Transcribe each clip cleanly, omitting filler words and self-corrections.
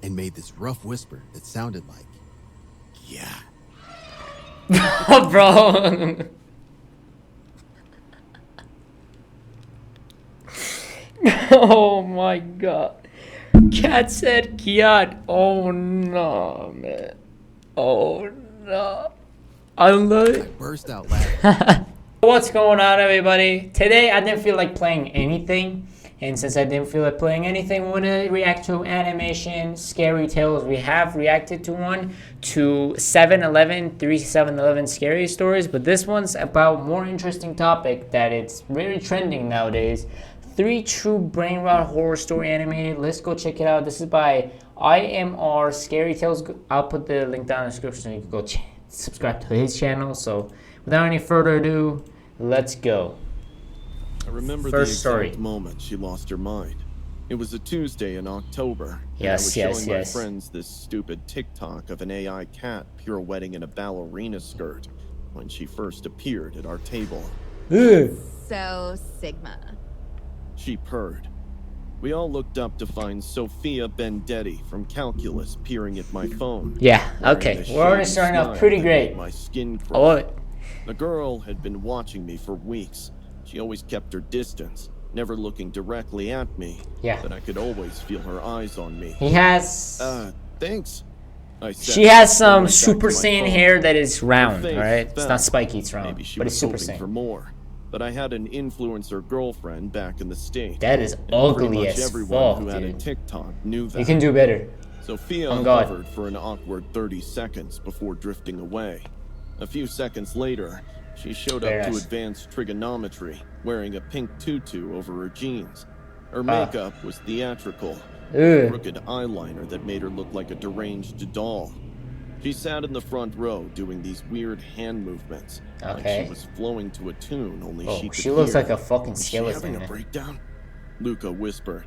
and made this rough whisper that sounded like, yeah. Oh, bro. Oh my god. Cat said Gyatt. Oh no, man. Oh no. I love I it. burst out laughing. What's going on, everybody? Today I didn't feel like playing anything, and since I didn't feel like playing anything, we're gonna react to animation scary tales. We have reacted to one to 7-Eleven scary stories, but this one's about more interesting topic that it's very trending nowadays. 3 true brain rot horror story animated. Let's go check it out. This is by IMR Scary Tales. I'll put the link down in the description so you can go subscribe to his channel. So without any further ado, let's go. I remember First the exact story. moment she lost her mind. It was a Tuesday in October. Yes, and I was showing yes. my friends this stupid TikTok of an AI cat pirouetting in a ballerina skirt when she first appeared at our table. Ugh. So, Sigma. She purred. We all looked up to find Sophia Bendetti from Calculus peering at my phone. Yeah, wearing okay. a We're already shady starting off smile pretty that great. made my skin I crawl. love it. The girl had been watching me for weeks. She always kept her distance, never looking directly at me. Yeah. But I could always feel her eyes on me. He has... Thanks. I said, she has and some went back Super to my Saiyan phone. hair that is round, Her face alright? It's fell. not spiky, it's round. Maybe she But was it's Super hoping for Saiyan. more. But I had an influencer girlfriend back in the States. That is and ugly pretty much as everyone fuck, who had a dude. TikTok knew that. You can do better. Sophia Oh, God. hovered for an awkward 30 seconds before drifting away. A few seconds later, she showed Very up to nice. advanced trigonometry, wearing a pink tutu over her jeans. Her makeup was theatrical, Ugh. crooked eyeliner that made her look like a deranged doll. She sat in the front row doing these weird hand movements, like Okay. she was flowing to a tune only Oh, she could she looks hear. like a fucking Is she having skeleton, a man. breakdown? Luca whispered.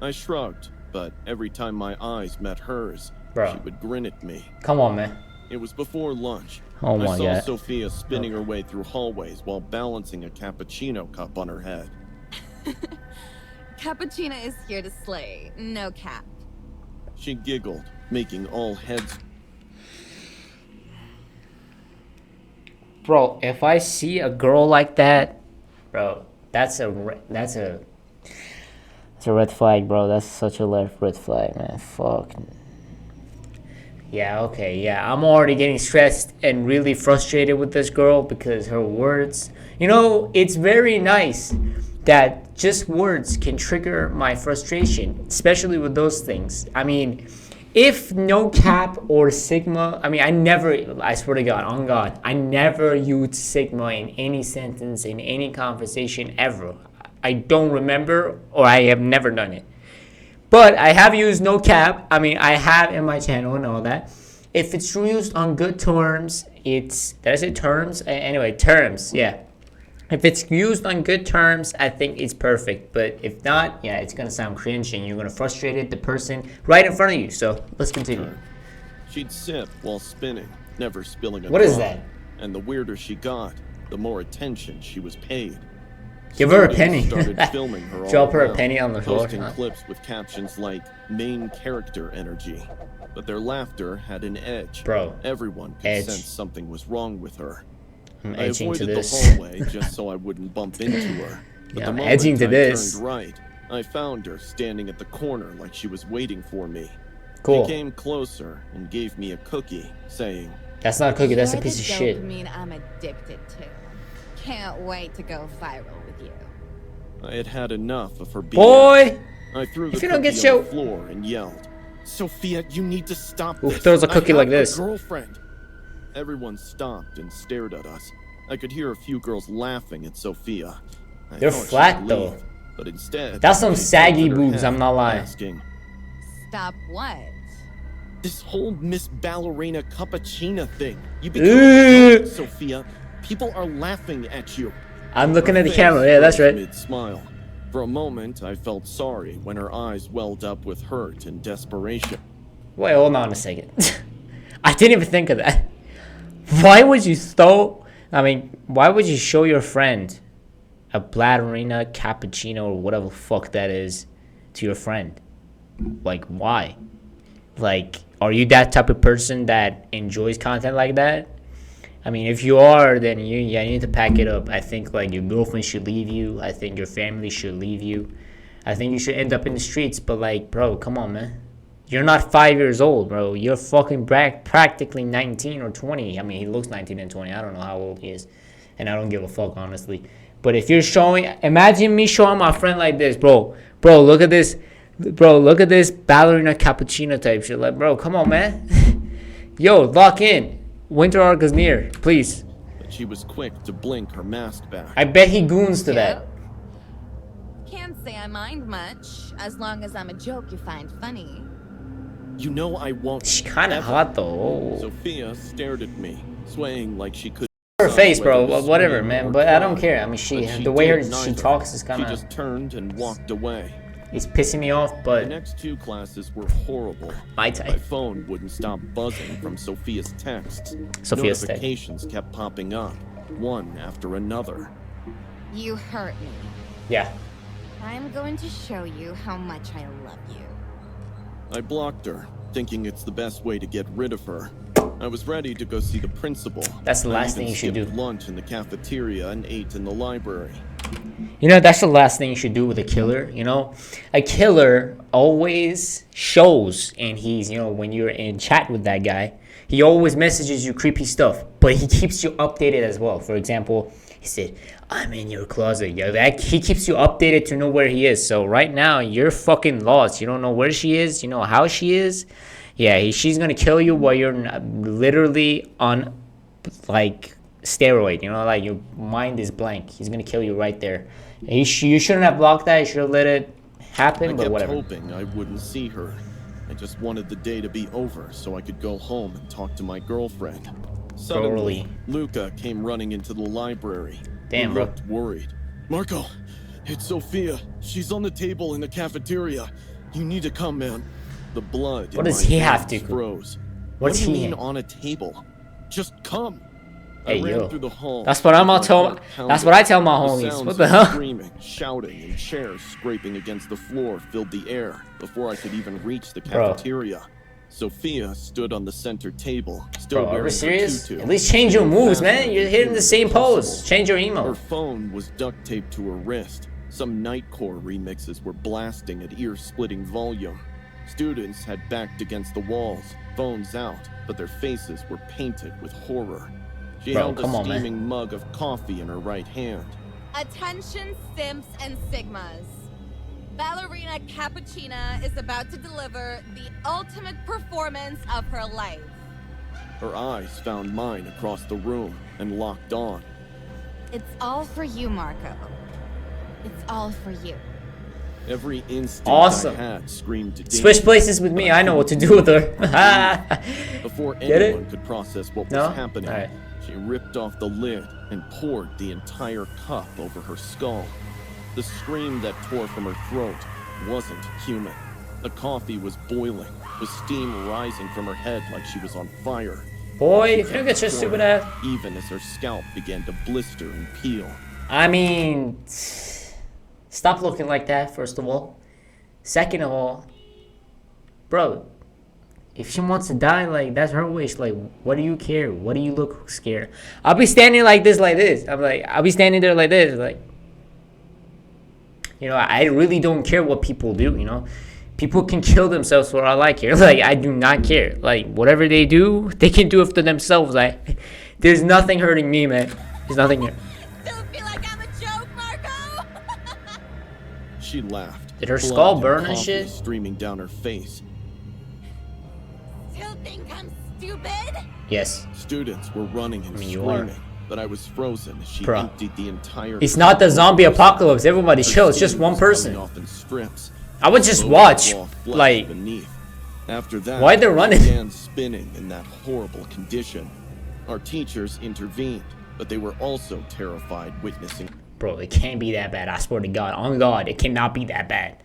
I shrugged, but every time my eyes met hers, Bro. she would grin at me. Come on, man. It was before lunch. Oh my I saw God. Sophia spinning her way through hallways while balancing a cappuccino cup on her head. Cappuccina is here to slay, no cap. She giggled, making all heads. Bro, if I see a girl like that, bro, that's a red flag, bro. That's such a red flag, man. Fuck. Yeah, okay, yeah. I'm already getting stressed and really frustrated with this girl because her words, you know, it's very nice that just words can trigger my frustration, especially with those things. I mean, if no cap or Sigma, I mean, I swear to God, on God, I never used Sigma in any sentence, in any conversation ever. I don't remember, or I have never done it. But I have used no cap. I mean, I have in my channel and all that. If it's used on good terms, did I say terms? Anyway, terms, yeah. If it's used on good terms, I think it's perfect. But if not, yeah, it's going to sound cringe and you're going to frustrate the person right in front of you. So let's continue. She'd sip while spinning, never spilling a What is drop. that? And the weirder she got, the more attention she was paid. Give her a Students penny. started filming her all Drop her a around, penny on the floor. posting clips with captions like main character energy. But their laughter had an edge. Bro, Everyone could edge. sense something was wrong with her. I'm I edging to avoided this. the hallway just so I wouldn't bump into her. But Yeah, the I'm moment edging to I this. turned right, I found her standing at the corner like she was waiting for me. Cool. She came closer and gave me a cookie, saying, That's not a cookie, that's a You're piece the of shit. dopamine I'm addicted to. Can't wait to go viral with you. I had had enough of her BS. Boy! I threw the If you don't cookie get on your- the floor and yelled, Sophia, you need to stop Who this. throws a cookie I like have a this? girlfriend. Everyone stopped and stared at us. I could hear a few girls laughing at Sophia. I They're thought she'd flat, though. leave, but instead, That's some she saggy tilted her boobs, head, I'm not lying. asking, Stop what? this whole Miss Ballerina Cappuccina thing. You Ugh. become Sophia. People are laughing at you. I'm looking Her at the face camera, yeah, that's froze right. Mid-smile. For a moment, I felt sorry when her eyes welled up with hurt and desperation. Wait, hold on a second. I didn't even think of that. Why would you why would you show your friend a ballerina cappuccino or whatever the fuck that is to your friend? Like, why? Like, are you that type of person that enjoys content like that? I mean, if you are, then you need to pack it up. I think like your girlfriend should leave you. I think your family should leave you. I think you should end up in the streets. But like, bro, come on, man. You're not 5 years old, bro. You're fucking practically 19 or 20. I mean, he looks 19 and 20. I don't know how old he is, and I don't give a fuck, honestly. But if you're showing, imagine me showing my friend like this, bro. Bro, look at this. Bro, look at this ballerina cappuccino type shit. Like, bro, come on, man. Yo, lock in. Winter arc is near, please. But she was quick to blink her mask back. I bet he goons to that. Can't say I mind much, as long as I'm a joke you find funny. You know I won't. She's kind of ever. hot though. Sophia stared at me, swaying like she could. Her face, bro. whether to Whatever, scream man. or But I don't cry. care. I mean, But the way did she neither. talks is kind She of. just turned and walked away. It's pissing me off, The but next 2 classes were horrible. my My type. phone wouldn't stop buzzing from Sophia's texts. Sophia's text. Notifications kept popping up, one after another. You hurt me. Yeah. I'm going to show you how much I love you. I blocked her, thinking it's the best way to get rid of her. I was ready to go see the principal. That's the I last even thing you should skipped do. lunch in the cafeteria and ate in the library. You know, that's the last thing you should do with a killer, you know? A killer always shows, and he's, you know, when you're in chat with that guy, he always messages you creepy stuff, but he keeps you updated as well. For example, he said, I'm in your closet. Yeah, that he keeps you updated to know where he is. So right now, you're fucking lost. You don't know where she is. You know how she is. Yeah, she's going to kill you while you're literally on, like, steroid. You know, like, your mind is blank. He's going to kill you right there. You shouldn't have blocked that. You should have let it happen, I but kept whatever. hoping I wouldn't see her. I just wanted the day to be over so I could go home and talk to my girlfriend. Suddenly, Luca came running into the library. Damn, He bro. looked worried. Marco, it's Sophia. She's on the table in the cafeteria. You need to come, man. The blood. What in does my he have hands to- froze. What's What do you he- mean on a table? Just come. Hey, I ran yo. through the hall. That's what I'm with all my tell. heart That's what I tell my pounding. The homies. sounds What the of hell? Screaming, shouting, and chairs scraping against the floor filled the air before I could even reach the Bro. cafeteria. Sophia stood on the center table, still Bro, are wearing we her serious? tutu. At least change your moves, man. Faster You're than hitting the same humanly pose. possible. Change your Her emo. phone was duct taped to her wrist. Some Nightcore remixes were blasting at ear-splitting volume. Students had backed against the walls, phones out, but their faces were painted with horror. She Bro, held a come on, man. steaming mug of coffee in her right hand. Attention, simps and sigmas. Ballerina Cappuccina is about to deliver the ultimate performance of her life. Her eyes found mine across the room and locked on. It's all for you, Marco. It's all for you. Every instinct Awesome. I had screamed danger. Switch places with me. I know what to do with her. Before Get it? anyone could process what No? was happening, Alright. she ripped off the lid and poured the entire cup over her skull. The scream that tore from her throat wasn't human. The coffee was boiling, with steam rising from her head like she was on fire. Boy, if you don't get your stupid ass. Even as her scalp began to blister and peel. I mean, stop looking like that, first of all. Second of all, bro, if she wants to die, like, that's her wish. Like, what do you care? What do you look scared? I'll be standing like this. I'll be standing there like this, like, you know, I really don't care what people do, you know. People can kill themselves for all I care. Like, I do not care. Like, whatever they do, they can do it for themselves. Like, there's nothing hurting me, man. There's nothing here. Still feel like I'm a joke, Marco? She laughed. Did her blood skull burn and coffee shit? streaming down her face. Still think I'm stupid? Yes. Students were running and I mean, you are. screaming, but I was frozen as she Bro. emptied the entire. It's not the zombie apocalypse. Everybody Her chill. It's just skin one was coming person. off in strips. I would just Both watch, raw flesh like, beneath. After that, why they're running? she began spinning in that horrible condition. Our teachers intervened, but they were also terrified witnessing. bro, it can't be that bad. I swear to God. On God, it cannot be that bad.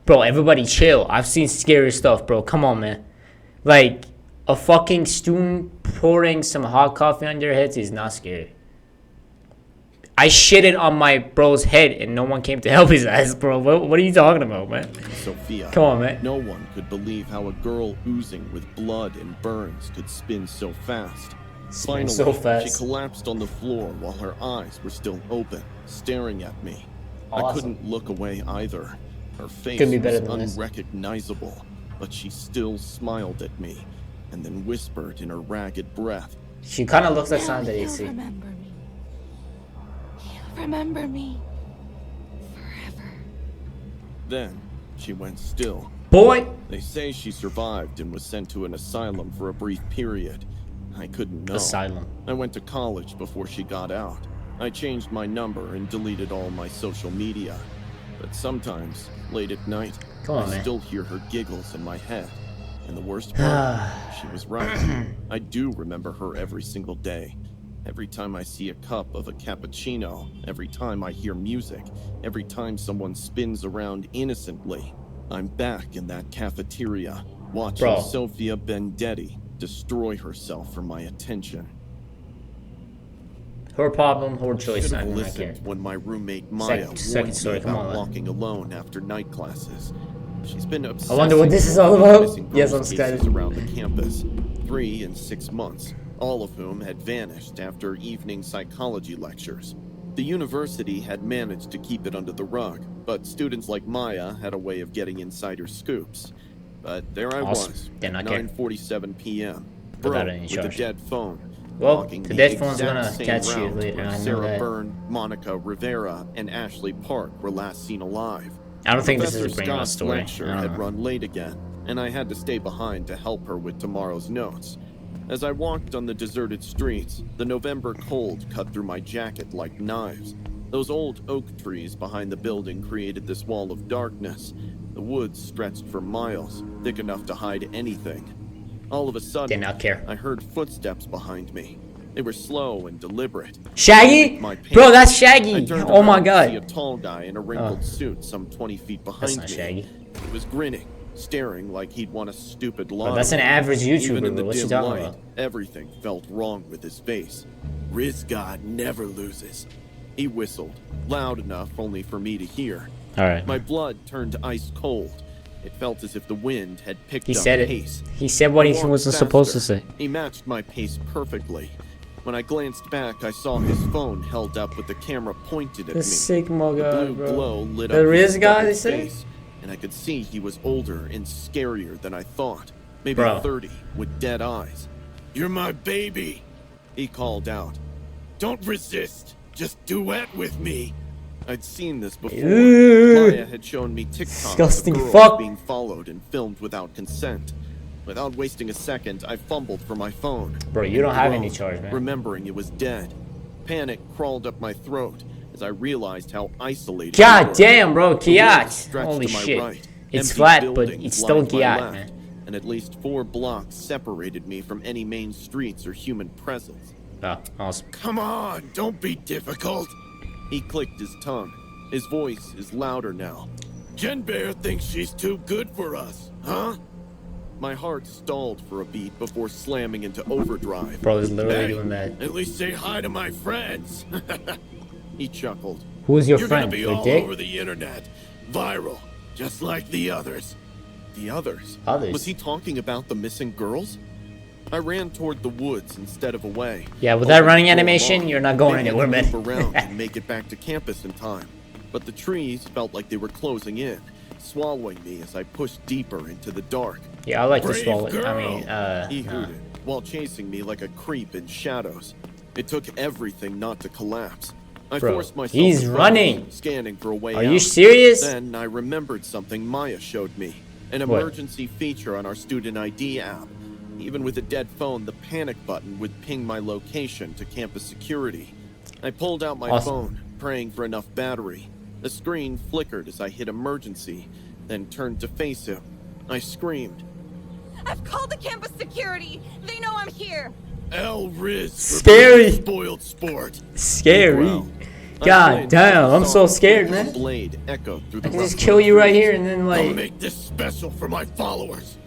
Bro, everybody chill. I've seen scary stuff, bro. Come on, man. Like, a fucking student pouring some hot coffee on their heads is not scary. I shitted on my bro's head and no one came to help his ass, bro. What are you talking about, man? Sophia. Come on, man. No one could believe how a girl oozing with blood and burns could spin so fast. Finally, so fast. she collapsed on the floor while her eyes were still open, staring at me. I Awesome. couldn't look away either. Her face Could be better was than this. unrecognizable, but she still smiled at me and then whispered in her ragged breath, She kind of looks like Now Sandra you'll AC. remember me. You'll remember me forever. Then she went still. Boy, They say she survived and was sent to an asylum for a brief period. I couldn't know. asylum. I went to college before she got out. I changed my number and deleted all my social media. But sometimes, late at night, Come on, I man. still hear her giggles in my head. And the worst part, she was right. I do remember her every single day. Every time I see a cup of a cappuccino, every time I hear music, every time someone spins around innocently, I'm back in that cafeteria, watching Bro. Sophia Bendetti destroy herself for my attention. Her problem, her choice. Should I have don't listened care. when my roommate Maya Second warned story, me come about on, man. walking alone after night classes. She's been obsessed. I wonder what this is all about. Missing Yes, girls I'm cases excited. around the campus, 3 in 6 months, all of whom had vanished after evening psychology lectures. The university had managed to keep it under the rug, but students like Maya had a way of getting insider scoops. But there I Awesome. was, Did not care. 9:47 p.m. Without broke any with a charge. dead phone. Well, walking the dead phone's exact gonna same catch you route later, where I know Sarah that. Byrne, Monica Rivera, and Ashley Park were last seen alive. I don't think this is a Professor brainwash Scott's story. lecture I don't had know. run late again, and I had to stay behind to help her with tomorrow's notes. As I walked on the deserted streets, the November cold cut through my jacket like knives. Those old oak trees behind the building created this wall of darkness. The woods stretched for miles, thick enough to hide anything. All of a Did sudden, not care. I heard footsteps behind me. They were slow and deliberate. Shaggy? My pants. Bro, that's I Shaggy. turned Oh my around to see a god. tall guy in a wrinkled Oh. suit some 20 feet behind That's not me. Shaggy. He was grinning, staring like he'd won a stupid Bro, lottery. that's an average Even YouTuber, in the bro. What you dim talking light, about? everything felt wrong with his face. Riz God never loses. He whistled, loud enough only for me to hear. Alright. My blood turned ice cold. It felt as if the wind had picked He up said it. pace. He said what I he walked wasn't supposed to faster. say. He matched my pace perfectly. When I glanced back, I saw his phone held up with the camera pointed at The me. Sigma The guy, blue bro. glow lit The up Riz his guy, doubled they say? face, and I could see he was older and scarier than I thought. Maybe Bro. 30, with dead eyes. "You're my baby," he called out. "Don't resist. Just duet with me." I'd seen this before. Ew. Maya had shown me TikToks Disgusting of girls fuck. being followed and filmed without consent. Without wasting a second, I fumbled for my phone. Bro, you don't have Groaned, any charge, man. remembering it was dead. Panic crawled up my throat as I realized how isolated God we were. damn, bro. The woods Gyatt. stretched Holy to my shit. right, It's empty flat, but buildings it's still lined my Gyatt, left, man. And at least 4 blocks separated me from any main streets or human presence. Oh, awesome. "Come on, don't be difficult." He clicked his tongue. His voice is louder now. "Jen Bear thinks she's too good for us, huh?" My heart stalled for a beat before slamming into overdrive. Bro is literally "Hey, doing that. At least say hi to my friends." He chuckled. Who's your "You're friend? gonna be Your all dick? over the internet. Viral. Just like the others. The others? Others? Was he talking about the missing girls? I ran toward the woods instead of away. Yeah, with that hoping running to go animation, along. you're not going Maybe I anywhere, could man. move around and make it back to campus in time. But the trees felt like they were closing in, swallowing me as I pushed deeper into the dark. Yeah, I like to "Brave swallow it. girl," I mean, he nah. hooted, while chasing me like a creep in shadows. It took everything not to collapse. I Bro, forced myself he's to run, running. scanning for a way Are out. you serious? Then I remembered something Maya showed me. An What? emergency feature on our student ID app. Even with a dead phone, the panic button would ping my location to campus security. I pulled out my Awesome. phone, praying for enough battery. The screen flickered as I hit emergency, then turned to face him. I screamed. I've called the campus security. They know I'm here. "El Riz for Scary. being a spoiled sport." Scary. Wow. I God played damn, I'm the so song scared, like a man. blade echoed through I the can just rough kill you right trees. here and then "I'll like. make this special for my followers."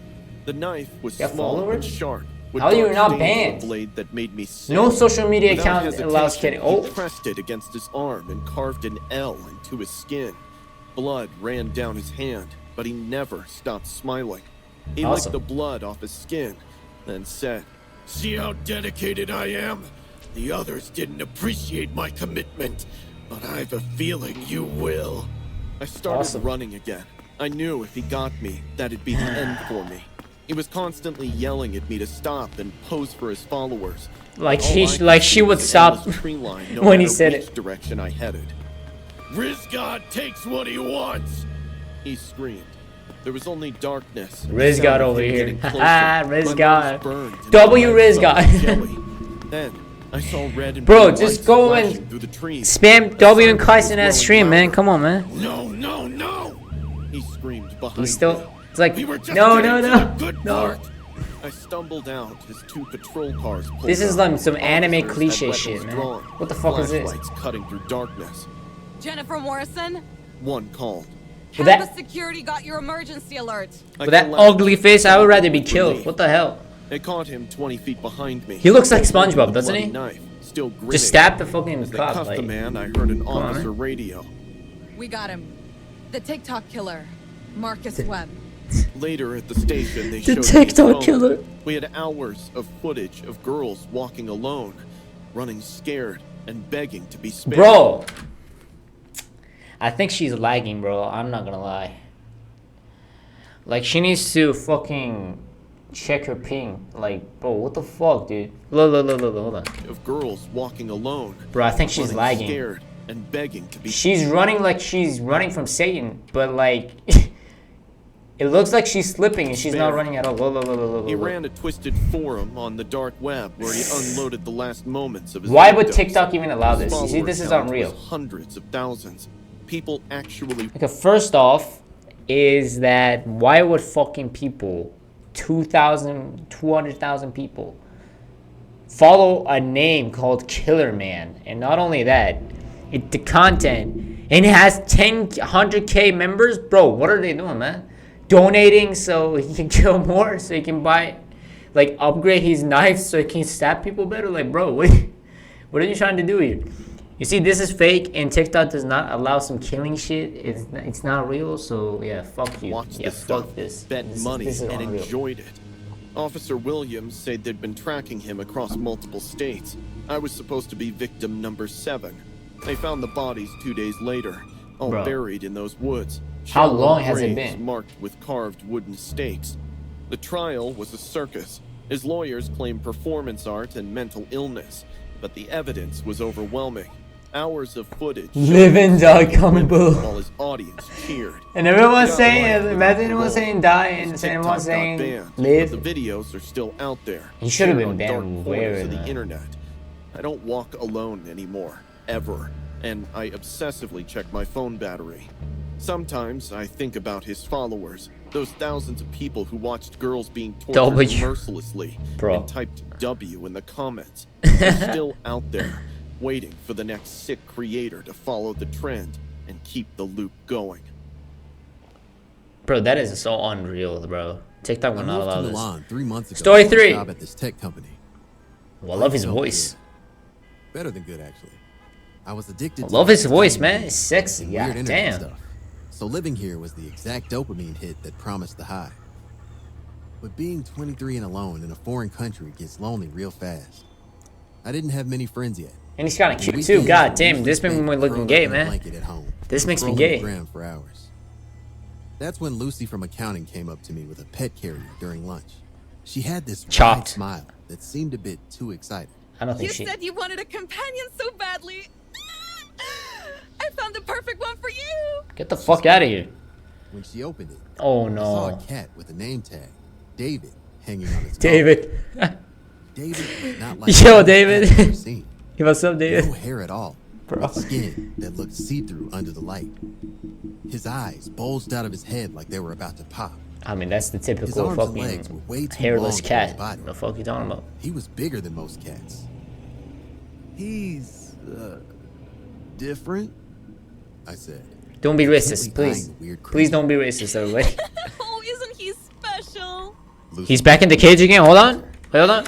The knife was Yeah, small followers? and sharp, With How are you dark not stains on the banned? blade that made me sick. No social media Without account hesitation, allows kidding. Oh, He pressed it against his arm and carved an L into his skin. Blood ran down his hand, but he never stopped smiling. He Awesome. licked the blood off his skin, then said, "See how dedicated I am? The others didn't appreciate my commitment, but I've a feeling you will." I started Awesome. running again. I knew if he got me, that'd be the end for me. He was constantly yelling at me to stop and pose for his followers. like All she I could like see she would was an stop endless tree line, no when he matter said which it. direction I headed. Rizgod takes what he wants, he screamed. There was only darkness. and the Rizgod sound of over him here. getting closer. Haha, My lungs Rizgod. burned and W my eyes felt Rizgod. jelly. Then I saw red and Bro, blue just lights go flashing and through the trees. Spam The W and silence Kais was in that growing stream, man. louder. Come on, man. No, no, no! He screamed behind He's me. still. It's like We were just no, getting no, to no, the good no. part. I stumbled out as two patrol cars pulled This is up. like some anime Officers had cliche weapons shit, man. drawn, What the fuck is this? flashlights cutting through darkness. Jennifer Morrison, One called. With that- campus security got your emergency alert. I With that collapsed, ugly face, I would rather be with killed. relief. What the hell? They caught him 20 feet behind me. He looks like Holding SpongeBob, the doesn't bloody he? Knife, still grinning. Just stab the fucking As they cop. cuffed the Like, man, I heard an on, officer man. radio. We got him. The TikTok killer, Marcus Webb. Later at the station, they The showed me his TikTok phone. killer. We had hours of footage of girls walking alone, running scared and begging to be spared. bro. I think she's lagging, bro. I'm not gonna lie. Like, she needs to fucking check her ping. Like, bro, what the fuck, dude? Look, hold on. Of girls walking alone, Bro, I think she's running lagging. scared and begging to be. She's running like she's running from Satan, but like it looks like she's slipping and she's not Spare. running at all. He ran a twisted forum on the dark web where he unloaded the last moments of his Why would victims. TikTok even allow His this? You see, follower this is count unreal. was hundreds of thousands. People actually Okay, first off, is that why would fucking people, 200,000 people, follow a name called Killer Man? And not only that, the content, and it has 100K members? Bro, what are they doing, man? Donating so he can kill more, so he can buy, like, upgrade his knives so he can stab people better? Like, bro, what are you trying to do here? You see, this is fake, and TikTok does not allow some killing shit. It's not real, so yeah, fuck you. watched Yeah, this fuck stuff, this. bet This is- money, this is and unreal. enjoyed it. Officer Williams said they'd been tracking him across multiple states. I was supposed to be victim number 7. They found the bodies 2 days later, all Bro. buried in those woods. How Shallow long has it graves been? marked with carved wooden stakes. The trial was a circus. His lawyers claimed performance art and mental illness, but the evidence was overwhelming. Hours of footage. Live and die, comic While book. his audience cheered. And everyone's Got saying, life without imagine everyone parole. saying die, His and TikTok everyone got saying banned, live. But the videos are still out there. He should have shared been on banned dark corners way of the earlier. internet. I don't walk alone anymore, ever, and I obsessively check my phone battery. Sometimes I think about his followers, those thousands of people who watched girls being tortured W. mercilessly Bro. and typed W in the comments. They're still out there, waiting for the next sick creator to follow the trend and keep the loop going. Bro, that is so unreal, bro. TikTok I will not moved to allow this. Milan 3 months ago. Story for a 3. Job at this tech company. Well, I love his Life felt voice. good. Better than good, actually. I was addicted. I to love his the voice, entertainment man. It's sexy. and Yeah, weird internet damn. stuff. So living here was the exact dopamine hit that promised the high. But being 23 and alone in a foreign country gets lonely real fast. I didn't have many friends yet. And he's kind of On cute weekends, too. God I damn, usually this makes spent me looking curled gay, up in a man. blanket at home, This makes me scrolling gay. the gram for hours. That's when Lucy from accounting came up to me with a pet carrier during lunch. She had this wide Chopped. smile that seemed a bit too excited. I don't You think she. said you wanted a companion so badly. I found the perfect one for you. Get the fuck out of here. When she opened it, Oh I saw no, a cat with a name tag, David, hanging on its collar. David. David was not like Yo, any David. cat I've ever seen. Hey, what's up, No David? hair at all, Bro. with skin that looked see-through under the light. His eyes bulged out of his head like they were about to pop. I mean, that's the His typical arms and legs fucking were way too hairless long for his cat. body. The fuck you talking about? He was bigger than most cats. He's different, I said. Don't be racist, Intently eyeing please. the weird Please creature. don't be racist, everybody. Oh, isn't he special? Lucy He's back in the cage again. Hold on. Wait, hold on.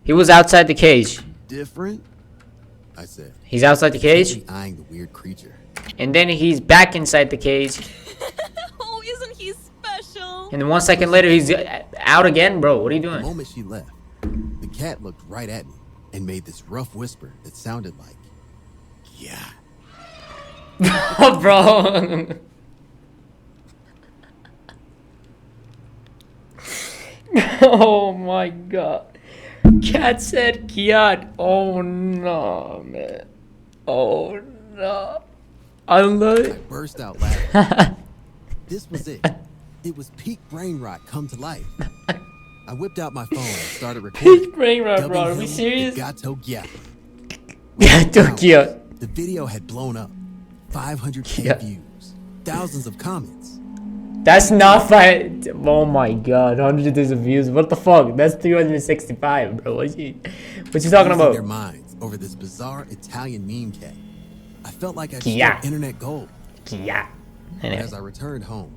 He was outside the cage. Different? I said, He's outside the cage, intently eyeing the weird creature. and then he's back inside the cage, Oh, isn't he special? and then 1 second later he's out again. Bro, what are you The doing? moment she left, the cat looked right at me and made this rough whisper that sounded like, yeah. Oh, bro. Oh my god. Cat said Gyatt. Oh no, man. Oh no. I love I it. burst out laughing. This was it. It was peak brain rot come to life. I whipped out my phone and started recording. Peak brain rot, bro. Are we Gyatt serious? Gyatt. Yeah, Gyatt. The video had blown up. 500K Yeah. views. Thousands of comments. That's not five. Oh my god, hundreds of views. What the fuck? That's 365, bro. What you talking Losing their about? minds over this bizarre Italian meme cat. I felt like I Yeah. struck internet gold. Gyatt. But as I returned home,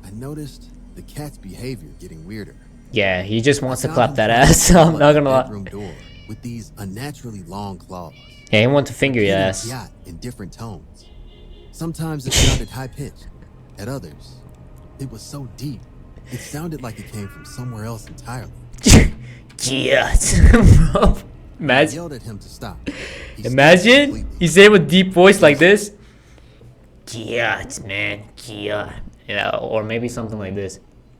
I noticed the cat's behavior getting weirder. Yeah, he just wants to Found clap him that trying to ass. crawl I'm out not the gonna lie. bedroom door with these unnaturally long claws. Yeah, he wants to finger your Hitting ass. Gyatt in different tones. Sometimes it sounded high pitched. At others, it was so deep, it sounded like it came from somewhere else entirely. Gyatt. Bro. I Imagine. yelled at him to stop. He stopped Imagine completely. he said with deep voice like this. Gyatt, man, Gyatt. Yeah, or maybe something like this.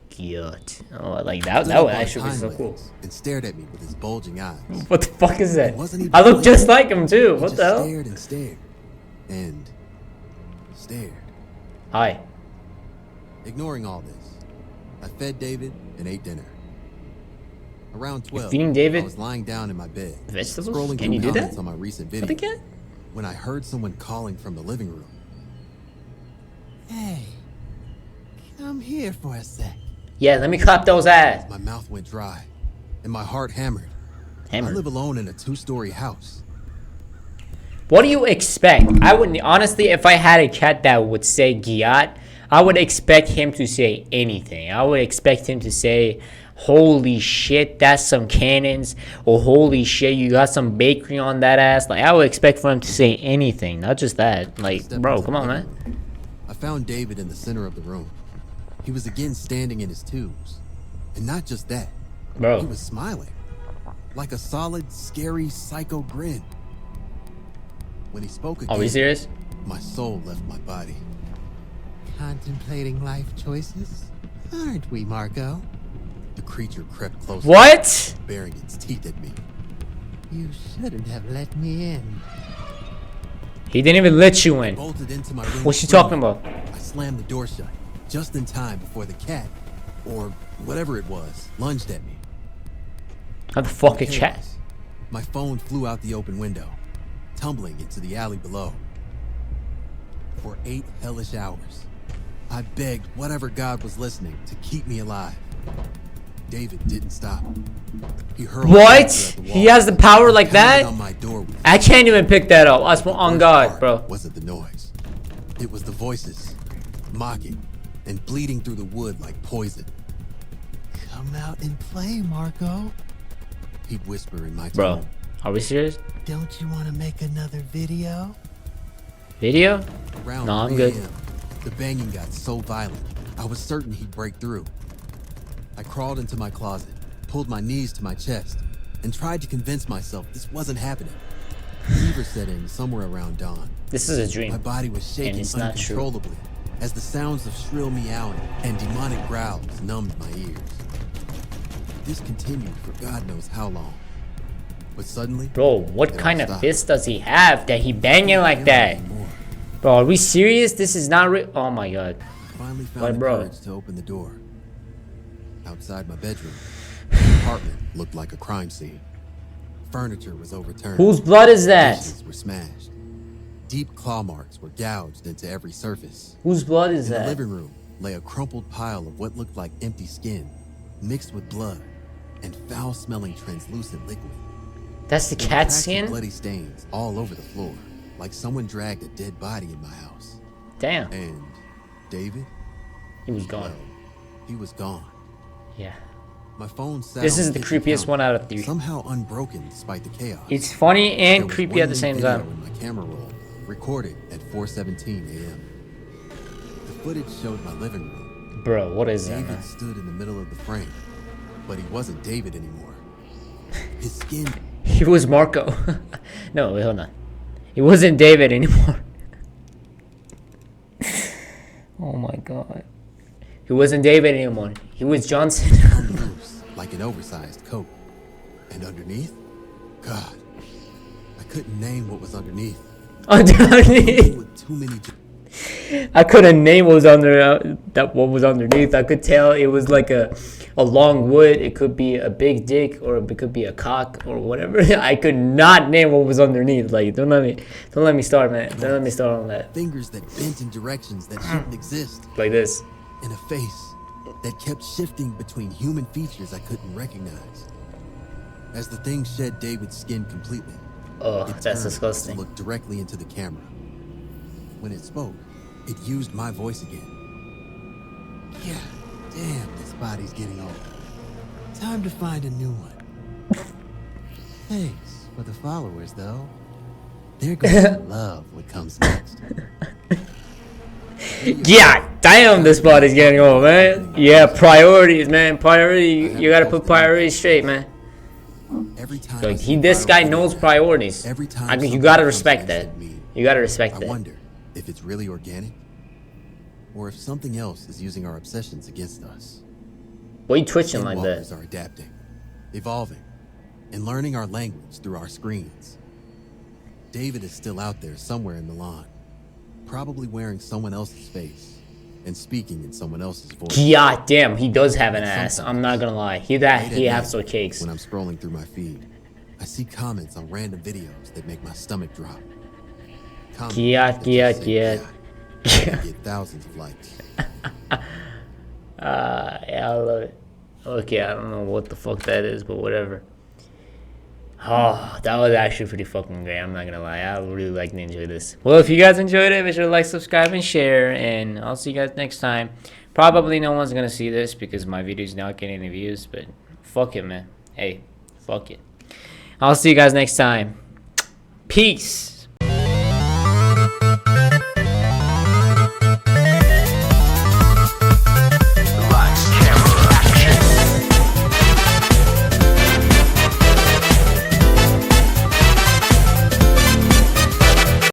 Gyatt. Oh, like that. Stood That up would on actually be hind so cool. legs and stared at me with his bulging eyes. What the fuck is that? It wasn't even I look funny. just like him too. He What just the hell? stared and stared and stared. Hi. Ignoring all this, I fed David and ate dinner. Around 12, feeding David I was lying down in my bed, vegetables? scrolling Can through you do comments that? on my recent With video, a cat? when I heard someone calling from the living room. Hey, come here for a sec. Yeah, let me clap those ass. My mouth went dry, and my heart hammered. I Hammer. live alone in a 2-story house. What do you expect? I wouldn't honestly. If I had a cat that would say Gyatt, I would expect him to say anything. I would expect him to say, "Holy shit, that's some cannons," or "Holy shit, you got some bakery on that ass." Like I would expect for him to say anything, not just that. Like, Stepped bro, into come the on, living man. room. I found David in the center of the room. He was again standing in his tubes. And not just that, he Bro, was smiling. Like a solid, scary, psycho grin. When he spoke again, are we serious? my soul left my body. Contemplating life choices? Aren't we, Marco? The creature crept closer, What? baring its teeth at me. You shouldn't have let me in. He didn't even let you in. Bolted into my room. What's she talking screaming. about? I slammed the door shut, just in time before the cat, or whatever it was, lunged at me. How the fuck a Chaos. cat? My phone flew out the open window, tumbling into the alley below. For 8 hellish hours, I begged whatever God was listening to keep me alive. David didn't stop. He hurled What? monsters at the He wall, has the power like pounded that? on my door with I can't even pick that up. I swear on worst God, part bro. wasn't the noise. It was the voices, mocking and bleeding through the wood like poison. Come out and play, Marco. He'd whisper in my Bro, tone. are we serious? Don't you want to make another video? Video? Around No, I'm 3 good. a.m., the banging got so violent, I was certain he'd break through. I crawled into my closet, pulled my knees to my chest, and tried to convince myself this wasn't happening. Fever set in somewhere around dawn. This is a My dream. body was shaking it's not true. uncontrollably as the sounds of shrill meowing and demonic growls numbed my ears. This continued for God knows how long. But suddenly, Bro, what it kind all of stopped. fist does he have that he banging like that? Anymore. Bro, are we serious? This is not real. Oh my God. I finally But found the bro. courage to open the door. Outside my bedroom, the apartment looked like a crime scene. Furniture was overturned. Whose blood is that? Dishes were smashed. Deep claw marks were gouged into every surface. Whose blood is In the that? living room lay a crumpled pile of what looked like empty skin, mixed with blood and foul-smelling translucent liquid. That's the There were cat tracks of skin? bloody stains all over the floor, like someone dragged a dead body in my house. Damn. And David? He was Well, gone. he was gone. Yeah. My phone sat This on is the kitchen creepiest counter, one out of 3. somehow unbroken despite the chaos. It's funny and There was creepy one at the new same video time. in my camera roll, recorded at 4:17 a.m. The footage showed my living room. Bro, what is that, David man? stood in the middle of the frame, but he wasn't David anymore. His skin He was Marco. No, wait, hold on. He wasn't David anymore. Oh my god. He wasn't David anymore. He was Johnson. hung loose like an oversized coat. And underneath? God, I couldn't name what was underneath. Underneath. With too many I couldn't name what was under what was underneath. I could tell it was like a long wood. It could be a big dick, or it could be a cock, or whatever. I could not name what was underneath. Like, don't let me start, man. Don't let me start on that. fingers that bent in directions that shouldn't exist. Like this. And a face that kept shifting between human features I couldn't recognize. As the thing shed David's skin completely, Oh, it that's turned disgusting. to look directly into the camera. When it spoke, it used my voice again. Yeah, damn, this body's getting old. Time to find a new one. Thanks for the followers, though. They're going to love what comes next. Yeah, damn, this body's getting old, man. Yeah, priorities, man. You gotta put priorities straight, man. Every time Like, I see this guy viral knows videos, priorities. every time I mean, you something gotta comes respect to that. upset me, You gotta respect I that. wonder if it's really organic, or if something else is using our obsessions against us. Why you twitching like Skinwalkers that? are adapting, evolving, and learning our language through our screens. David is still out there somewhere in Milan, probably wearing someone else's face and speaking in someone else's voice. Yeah, damn, he does have an ass. I'm not gonna lie. He Late at has night, some cakes. When I'm scrolling through my feed, I see comments on random videos that make my stomach drop. Comments Gyatt, that just say, Gyatt. "Yeah," and get thousands of likes. Yeah, I love it. Okay, I don't know what the fuck that is, but whatever. Oh, that was actually pretty fucking great. I'm not gonna lie. I really like to enjoy this. Well, if you guys enjoyed it, be sure to like, subscribe, and share. And I'll see you guys next time. Probably no one's gonna see this because my video's not getting any views, but fuck it, man. Hey, fuck it. I'll see you guys next time. Peace.